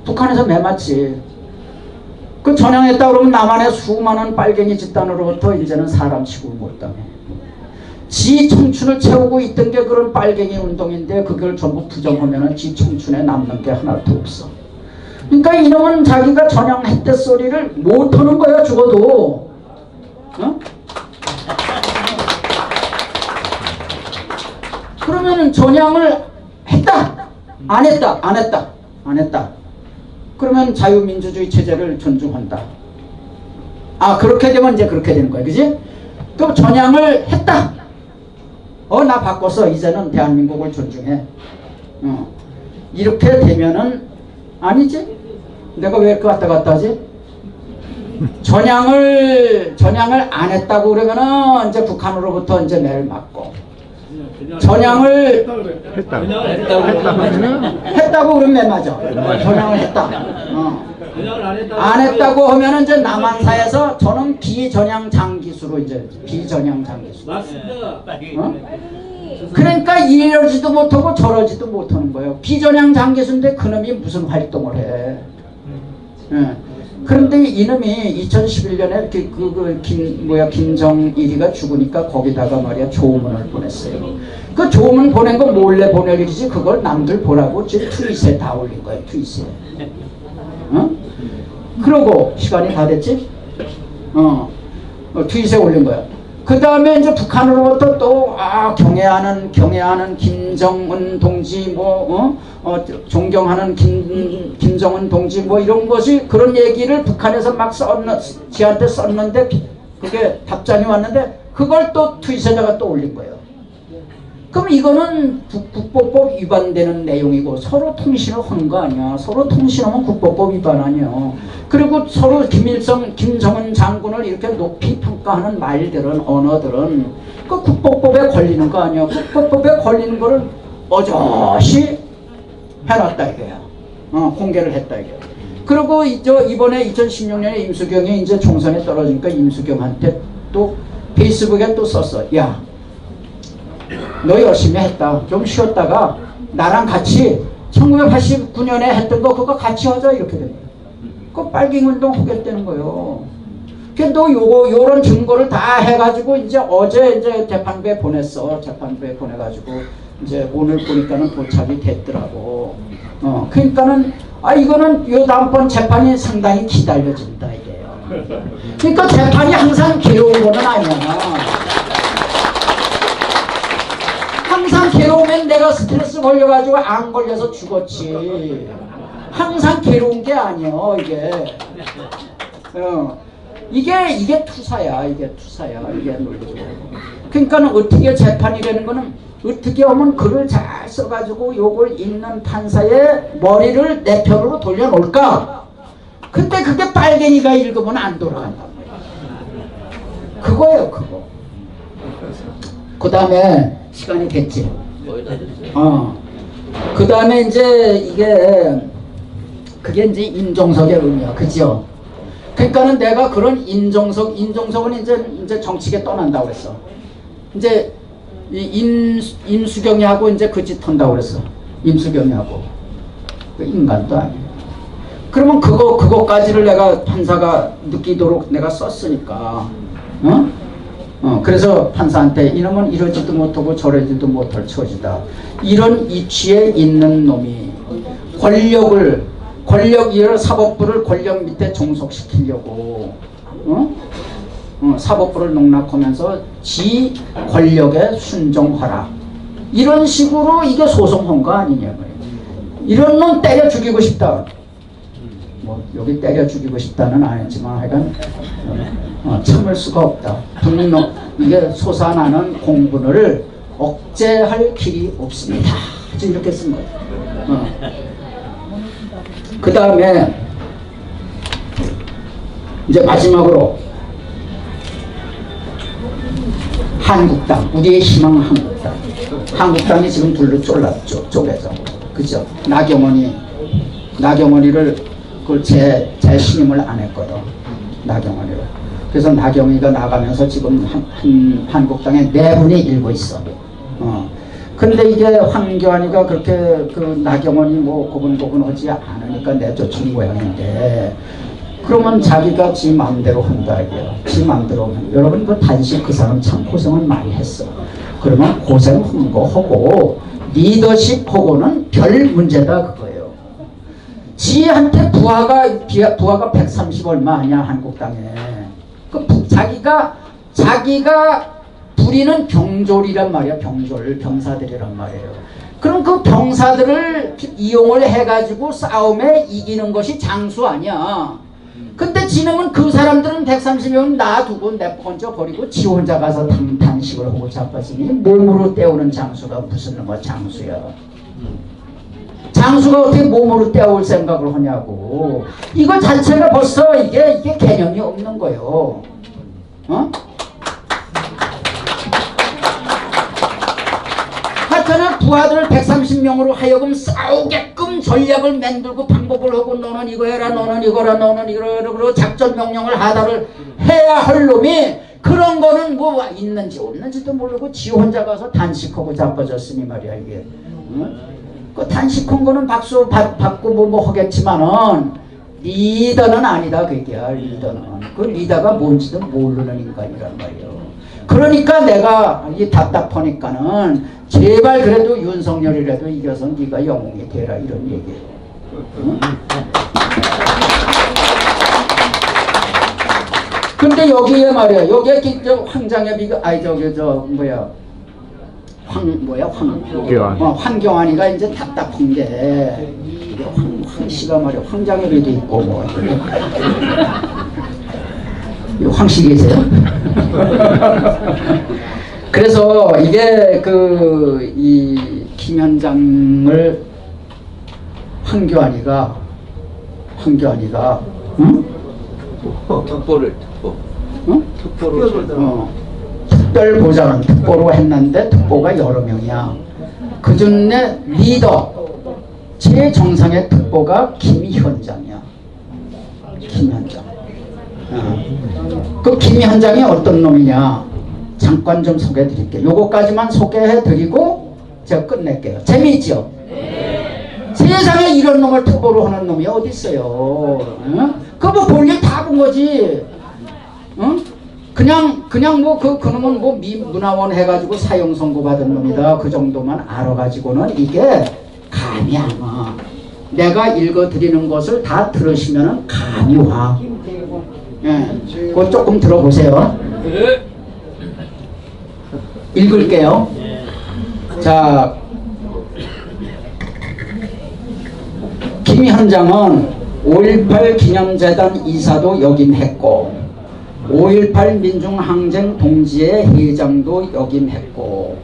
북한에서 매맞지. 그 전향했다고 그러면 남한의 수많은 빨갱이 집단으로부터 이제는 사람 취급을 못당해. 지 청춘을 채우고 있던 게 그런 빨갱이 운동인데 그걸 전부 부정하면은 지 청춘에 남는 게 하나도 없어. 그러니까 이놈은 자기가 전향했대 소리를 못하는 거야. 죽어도. 그러면은 전향을 했다 안 했다 그러면 자유민주주의 체제를 존중한다. 그렇게 되면 이제 그렇게 되는 거야. 그지? 또 전향을 했다. 나 바꿨어. 이제는 대한민국을 존중해. 이렇게 되면은 아니지? 내가 왜 이렇게 왔다 갔다 하지? 전향을 안 했다고 그러면은 이제 북한으로부터 이제 매를 맞고 전향을 했다고 그러면 매 맞아. 전향을 했다. 안 했다고 하면은 이제 남한사에서 저는 비전향 장기수로 이제 비전향 장기수. 맞습니다. 그러니까 이러지도 못하고 저러지도 못하는 거예요. 비전향 장기수인데 그놈이 무슨 활동을 해. 그런데 이놈이 2011년에 김정일이가 죽으니까 거기다가 말이야 조문을 보냈어요. 그 조문 보낸 거 몰래 보낼 일이지 그걸 남들 보라고 지금 트윗에 다 올린 거예요. 트윗에. 그러고 시간이 다 됐지? 트윗에 올린 거야. 그 다음에 이제 북한으로부터 또 경애하는 김정은 동지 존경하는 김정은 동지 이런 것이 그런 얘기를 북한에서 막 지한테 썼는데 그게 답장이 왔는데 그걸 또 트윗에다가 또 올린 거예요. 그럼 이거는 국보법 위반되는 내용이고 서로 통신을 한 거 아니야. 서로 통신하면 국보법 위반 아니야. 그리고 서로 김정은 장군을 이렇게 높이 평가하는 말들은 언어들은 그 국보법에 걸리는 거 아니야. 국보법에 걸리는 거를 어저씨 해놨다 이거야. 공개를 했다 이거야. 그리고 이번에 2016년에 임수경이 이제 총선에 떨어지니까 임수경한테 또 페이스북에 또 썼어. 야, 너 열심히 했다. 좀 쉬었다가 나랑 같이 1989년에 했던 거 그거 같이 하자 이렇게 된 거야. 그 빨갱이운동 하겠다는 거예요. 그래서 너 요런 증거를 다 해가지고 이제 어제 이제 재판부에 보냈어. 재판부에 보내가지고 이제 오늘 보니까는 도착이 됐더라고. 그러니까는 이거는 요 다음번 재판이 상당히 기다려진다 이게요. 그러니까 재판이 항상 괴로운 거는 아니야. 항상 괴로우면 내가 스트레스 걸려가지고 안 걸려서 죽었지. 항상 괴로운 게 아니야 이게. 이게 투사야. 이게 투사야. 이게 논리죠. 그러니까 어떻게 재판이라는 거는 어떻게 하면 글을 잘 써가지고 요걸 읽는 판사의 머리를 내 편으로 돌려놓을까? 근데 그게 빨갱이가 읽으면 안 돌아간단 말이야. 그거예요, 그거. 그 다음에 시간이 됐지. 그 다음에 이제 그게 이제 임종석의 의미야, 그죠? 그러니까는 내가 그런 임종석은 이제 정치계 떠난다고 그랬어. 이제 임수경이하고 이제 그 짓 한다고 그랬어. 임수경이하고. 그 인간도 아니야. 그러면 그거까지를 내가 판사가 느끼도록 내가 썼으니까. 그래서 판사한테 이놈은 이러지도 못하고 저러지도 못할 처지다. 이런 이치에 있는 놈이 권력 사법부를 권력 밑에 종속시키려고 사법부를 농락하면서 지 권력에 순종하라. 이런 식으로 이게 소송한 거 아니냐 말이야. 이런 놈 때려 죽이고 싶다. 뭐 여기 때려 죽이고 싶다는 아니지만 하여간 참을 수가 없다. 분노 이게 솟아나는 공분을 억제할 길이 없습니다. 이렇게 쓴 거예요. 그 다음에 이제 마지막으로 한국당, 우리의 희망 한국당. 한국당이 지금 둘로 쪼개져. 그죠? 나경원이를 그걸 제 신임을 안 했거든. 나경원이를. 그래서 나경이가 나가면서 지금 한국당에 네 분이 일고 있어. 근데 이게 황교안이가 그렇게 그 나경원이 뭐 고분고분하지 않으니까 내쫓은 모양인데, 그러면 자기가 지 마음대로 한다 이게요. 지 마음대로 하면 여러분 그 단식 그 사람 참 고생을 많이 했어. 그러면 고생한 거 하고 리더십 하고는 별 문제다 그거예요. 지한테 부하가 130 얼마 아니야 한국당에. 그 자기가 부리는 병졸이란 말이야. 병사들이란 말이에요. 그럼 그 병사들을 이용을 해가지고 싸움에 이기는 것이 장수 아니야. 근데 지금은 그 사람들은 130명 놔두고 내번져 버리고 지 혼자 가서 단식을 하고 자빠지니 몸으로 때우는 장수가 무슨 뭐 장수야. 장수가 어떻게 몸으로 때울 생각을 하냐고. 이거 자체가 벌써 이게 개념이 없는 거예요. 하여튼 부하들을 130명으로 하여금 싸우게끔 전략을 만들고 방법을 하고 너는 이거 해라 너는 이거라 너는 이거라 그러고 작전 명령을 하다를 해야 할 놈이 그런 거는 뭐 있는지 없는지도 모르고 지 혼자 가서 단식하고 자빠졌으니 말이야 이게. 그 단식한 거는 박수 받고 뭐 하겠지만은 리더는 아니다 그게야. 리더는 그 리더가 뭔지도 모르는 인간이란 말이에요. 그러니까 내가 이 답답하니까는 제발 그래도 윤석열이라도 이겨서 네가 영웅이 되라 이런 얘기예요. 근데 여기에 말이야. 여기에 황장엽이가 황교안이가 이제 답답한 게 황씨가 말이야. 황장엽이도 있고 뭐 황씨 계세요? 그래서 이게 이 김현장을 황교안이가 응? 특보를 응? 특별보좌관 특보로 했는데 특보가 여러 명이야. 그 중에 리더 최정상의 특보가 김현장이야. 김현장. 그 김현장이 어떤 놈이냐 잠깐 좀 소개해 드릴게요. 요거까지만 소개해 드리고 제가 끝낼게요. 재미있죠? 세상에 이런 놈을 특보로 하는 놈이 어디 있어요? 응? 그거 뭐 볼일 다 본 거지. 응? 그냥 뭐 그 놈은 뭐 문화원 해가지고 사형 선고 받은 놈이다. 그 정도만 알아가지고는 이게 감이 안 와. 내가 읽어드리는 것을 다 들으시면은 감이 와. 예, 그거 조금 들어보세요. 읽을게요. 자, 김현장은 5.18 기념재단 이사도 역임했고 5.18 민중항쟁 동지회 회장도 역임했고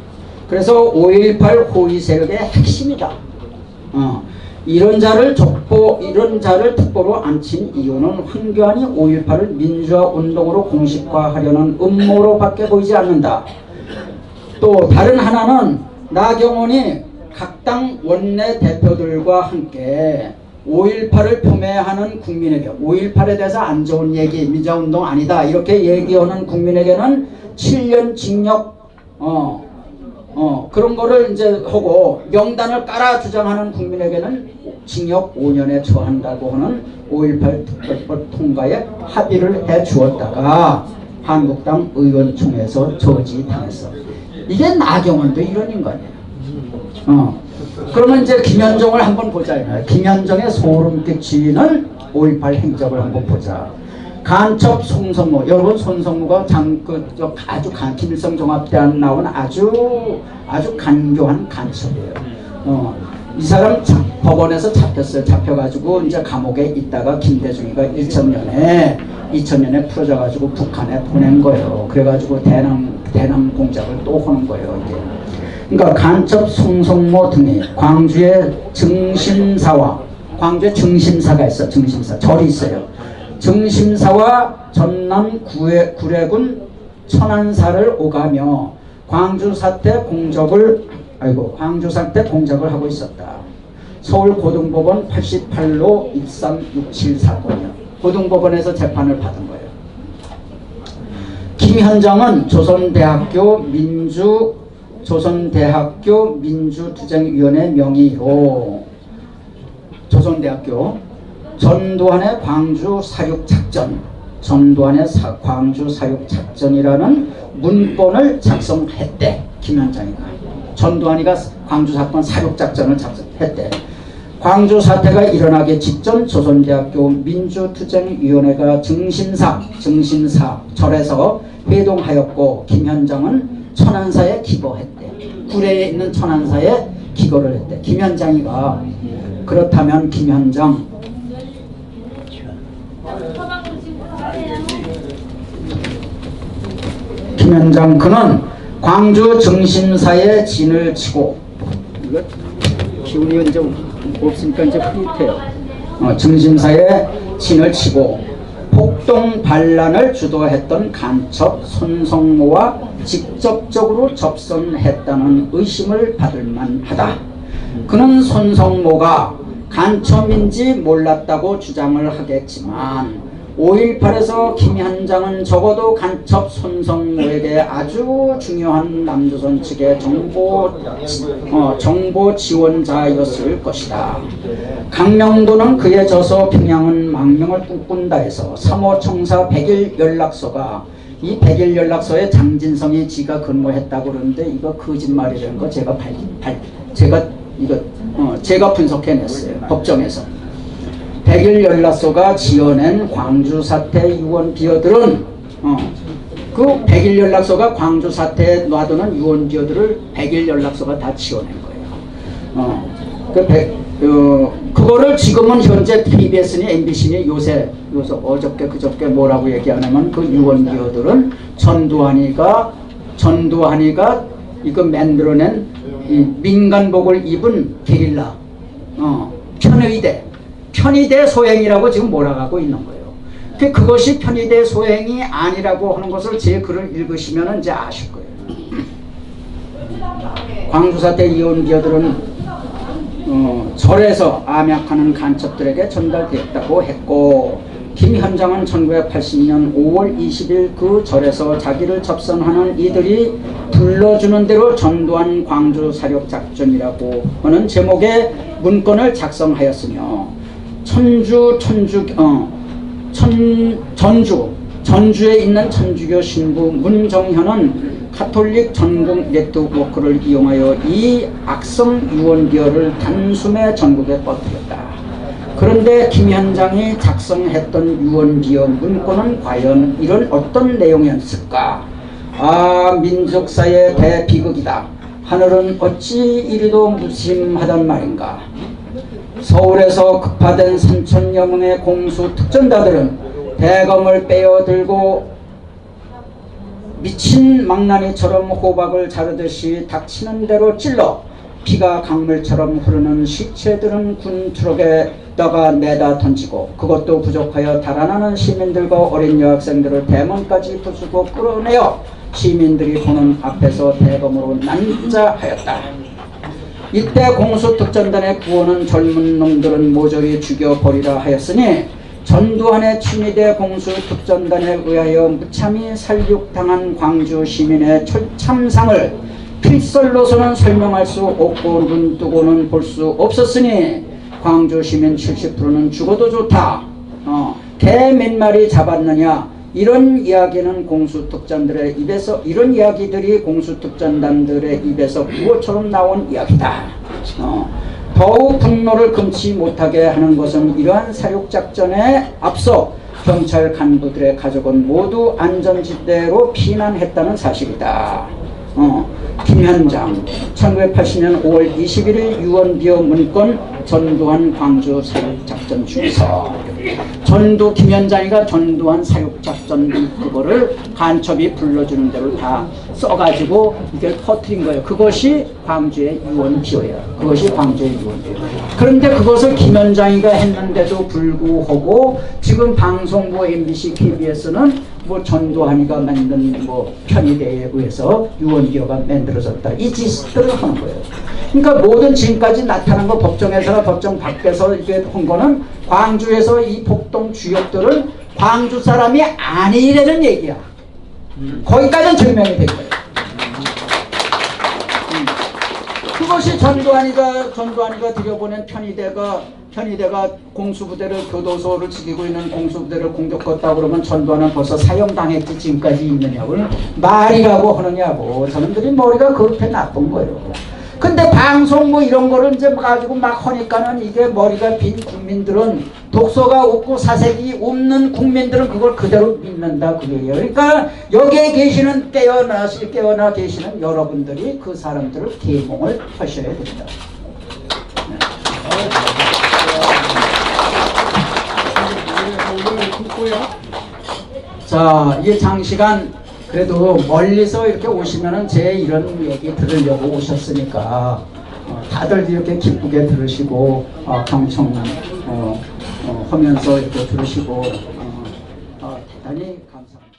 그래서 5.18 호위 세력의 핵심이다. 이런 자를 특보로 앉힌 이유는 황교안이 5.18을 민주화 운동으로 공식화하려는 음모로 밖에 보이지 않는다. 또 다른 하나는 나경원이 각 당 원내 대표들과 함께 5.18을 표매하는 국민에게 5.18에 대해서 안 좋은 얘기 민주화운동 아니다 이렇게 얘기하는 국민에게는 7년 징역 그런 거를 이제 하고 명단을 깔아 주장하는 국민에게는 징역 5년에 처한다고 하는 5.18 특별법 통과에 합의를 해 주었다가 한국당 의원총회에서 저지당했어. 이게 나경원도 이런 인간이에요. 그러면 이제 김현정을 한번 보자. 김현정의 소름 끼치는 5.18 행적을 한번 보자. 간첩 손성무. 여러분 손성무가 아주 김일성 종합대학 나온 아주 간교한 간첩이에요. 이 사람 법원에서 잡혔어요. 잡혀가지고 이제 감옥에 있다가 김대중이가 2000년에 풀어져가지고 북한에 보낸 거예요. 그래가지고 대남 공작을 또 하는 거예요. 이게. 그러니까 간첩 송성모 등이 광주의 증심사와 광주에 증심사가 있어. 증심사 절이 있어요. 증심사와 전남 구례군 천안사를 오가며 광주 사태 공작을 하고 있었다. 서울 고등법원 88로 1367 사건이요. 고등법원에서 재판을 받은 거예요. 김현장은 조선대학교 민주투쟁위원회 명의로 조선대학교 전두환의 광주 사육작전이라는 문본을 작성했대. 김현장이가 전두환이가 광주 사건 사육작전을 작성했대. 광주 사태가 일어나기 직전 조선대학교 민주투쟁위원회가 증심사 절에서 회동하였고 김현장은 천안사에 기거했대. 구례에 있는 천안사에 기거를 했대. 김현장이가 그렇다면 김현장 그는 광주 증심사에 진을 치고 이거 기운이 이제 없으니까 이제 흐릿해요. 증심사에 진을 치고 폭동 반란을 주도했던 간첩 손성모와 직접적으로 접선했다는 의심을 받을 만하다. 그는 손성모가 간첩인지 몰랐다고 주장을 하겠지만 5.18에서 김현장은 적어도 간첩 손성모에게 아주 중요한 남조선 측의 정보 지원자였을 것이다. 강명도는 그에 져서 평양은 망명을 꿈꾼다 해서 3호 청사 100일 연락서가 이 100일 연락서에 장진성이 지가 근무했다고 그러는데 이거 거짓말이라는 거 제가 분석해냈어요. 법정에서. 100일 연락소가 지어낸 광주 사태 유언 비어들은 그 100일 연락소가 광주 사태에 놔두는 유언 비어들을 100일 연락소가 다 지어낸 거예요. 그거를 지금은 현재 TBS니 MBC니 요새 어저께 그저께 뭐라고 얘기하냐면 그 유언 비어들은 전두환이가 전두환이가 이거 만들어낸 이 민간복을 입은 게릴라 편의대 소행이라고 지금 몰아가고 있는 거예요. 그것이 편의대 소행이 아니라고 하는 것을 제 글을 읽으시면 이제 아실 거예요. 광주사태 이혼기어들은 절에서 암약하는 간첩들에게 전달되었다고 했고, 김현장은 1980년 5월 20일 그 절에서 자기를 접선하는 이들이 불러주는 대로 전두환 광주 사력 작전이라고 하는 제목의 문건을 작성하였으며, 전주에 있는 천주교 신부 문정현은 카톨릭 전국 네트워크를 이용하여 이 악성 유언기어를 단숨에 전국에 퍼뜨렸다. 그런데 김현장이 작성했던 유언기어 문건은 과연 이런 어떤 내용이었을까? 아, 민족사의 대비극이다. 하늘은 어찌 이리도 무심하단 말인가. 서울에서 급파된 3천여 명의 공수 특전다들은 대검을 빼어들고 미친 망나니처럼 호박을 자르듯이 닥치는 대로 찔러 피가 강물처럼 흐르는 시체들은 군 트럭에다가 내다 던지고, 그것도 부족하여 달아나는 시민들과 어린 여학생들을 대문까지 부수고 끌어내어 시민들이 보는 앞에서 대검으로 난자하였다. 이때 공수특전단의 구호는 젊은 놈들은 모조리 죽여버리라 하였으니, 전두환의 친위대 공수특전단에 의하여 무참히 살육당한 광주 시민의 참상을 필설로서는 설명할 수 없고 눈뜨고는 볼 수 없었으니, 광주 시민 70%는 죽어도 좋다. 개 몇 마리 잡았느냐. 이런 이야기는 공수특전들의 입에서, 이런 이야기들이 공수특전단들의 입에서 구호처럼 나온 이야기다. 더욱 분노를 금치 못하게 하는 것은 이러한 사육작전에 앞서 경찰 간부들의 가족은 모두 안전지대로 피난했다는 사실이다. 김현장 1980년 5월 21일 유언비어 문건 전두환 광주 사육작전 중에서 전두 김현장이가 전두환 사육작전 그거를 간첩이 불러주는 대로 다 써가지고 이걸 퍼뜨린 거예요. 그것이 광주의 유언비어예요. 그것이 광주의 유언비어. 그런데 그것을 김현장이가 했는데도 불구하고 지금 방송부 MBC, KBS는 뭐 전두환이가 만든 뭐 편의대에 의해서 유언기어가 만들어졌다, 이 짓들을 하는 거예요. 그러니까 모든 지금까지 나타난 거 법정에서나 법정 밖에서 이게 한 거는 광주에서 이 폭동 주역들은 광주 사람이 아니라는 얘기야. 거기까지는 증명이 된 거예요. 그것이 전두환이가 들여보낸 편의대가 공수부대를, 교도소를 지키고 있는 공수부대를 공격했다 그러면 전두환은 벌써 사형당했지 지금까지 있느냐고 말이라고 하느냐고. 저놈들이 머리가 그렇게 나쁜 거예요. 근데 방송 뭐 이런 거를 이제 가지고 막 하니까는 이게 머리가 빈 국민들은, 독서가 없고 사색이 없는 국민들은 그걸 그대로 믿는다 그거예요. 그러니까 여기에 계시는 깨어나 계시는 여러분들이 그 사람들을 계몽을 하셔야 됩니다. 자, 이게 장시간 그래도 멀리서 이렇게 오시면은 제 이런 얘기 들으려고 오셨으니까 다들 이렇게 기쁘게 들으시고 경청 하면서 이렇게 들으시고 대단히 감사합니다.